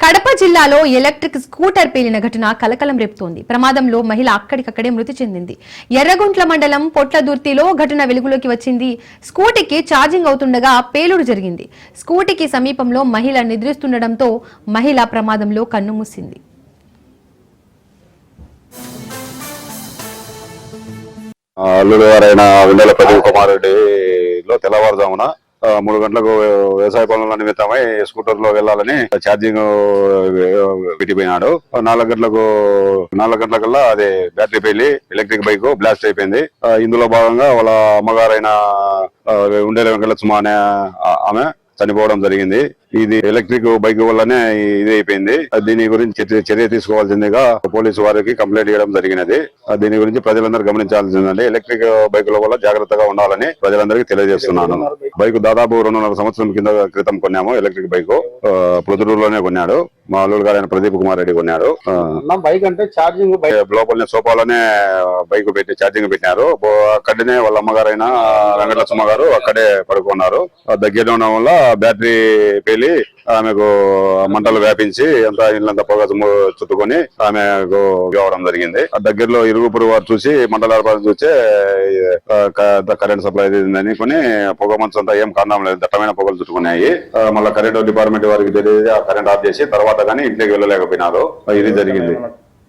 కడప జిల్లాలో electric scooter పేలిన ఘటన కలకలం రేపుతోంది. ప్రమాదంలో మహిళ అక్కడికక్కడే మృతి చెందింది. ఎర్రగుంట్ల మండలం పొట్లదుర్తిలో ఘటన వెలుగులోకి వచ్చింది. స్కూటీకి ఛార్జింగ్ అవుతుండగా పేలుడు జరిగింది. స్కూటీకి సమీపంలో మహిళ నిద్రిస్తుండటంతో మహిళ ప్రమాదంలో కన్నుమూసింది. అల్లుడు గారైన వెన్నెల ప్రదీప్ కుమార్ రెడ్డిలో తెల్లవారుజామున 3 గంటలకు వ్యవసాయ పనుల నిమిత్తమై స్కూటర్ లో వెళ్లాలని ఛార్జింగ్ పెట్టిపోయినాడు. 4 గంటలకల్లా అది బ్యాటరీ పేలి ఎలక్ట్రిక్ బైక్ బ్లాస్ట్ అయిపోయింది. ఇందులో భాగంగా వాళ్ళ అమ్మగారైన ఉండేల వెంకటలక్ష్మ అనే ఆమె చనిపోవడం జరిగింది. ఇది ఎలక్ట్రిక్ బైక్ వల్లనే ఇది అయిపోయింది. దీని గురించి చర్య తీసుకోవాల్సిందిగా పోలీసు వారికి కంప్లైంట్ చేయడం జరిగినది. దీని గురించి ప్రజలందరూ గమనించాల్సిందండి. ఎలక్ట్రిక్ బైకుల వల్ల జాగ్రత్తగా ఉండాలని ప్రజలందరికీ తెలియజేస్తున్నాను. బైక్ దాదాపు 2.5 సంవత్సరం క్రితం కొన్నాము. ఎలక్ట్రిక్ బైక్ ప్రొద్దుటూరులోనే కొన్నాడు. మా అల్లుడు గారైన ప్రదీప్ కుమార్ రెడ్డి కొన్నాడు. బైక్ అంటే ఛార్జింగ్ లోపలనే సోఫాలోనే బైక్ పెట్టి ఛార్జింగ్ పెట్టినారు. అక్కడనే వాళ్ళ అమ్మగారైన వెంకటలక్ష్మ గారు అక్కడే పడుకున్నారు. దగ్గర ఉండడం వల్ల బ్యాటరీ పేలి ఆమెకు మంటలు వ్యాపించి అంతా ఇళ్ళంతా పొగ చుట్టుకొని ఆమెకు కావడం జరిగింది. దగ్గరలో ఇరుగు పొరుగు వారు చూసి మంటల ఏర్పాటు చూస్తే కరెంట్ సప్లై అనుకుని పొగ మంచు అంతా ఏం కారణం లేదు, దట్టమైన పొగలు చుట్టుకున్నాయి. మళ్ళీ కరెంట్ డిపార్ట్మెంట్ వారికి తెలియజేసి ఆ కరెంట్ ఆఫ్ చేసి తర్వాత కానీ ఇంటికి వెళ్ళలేకపోయినారు. ఇది జరిగింది.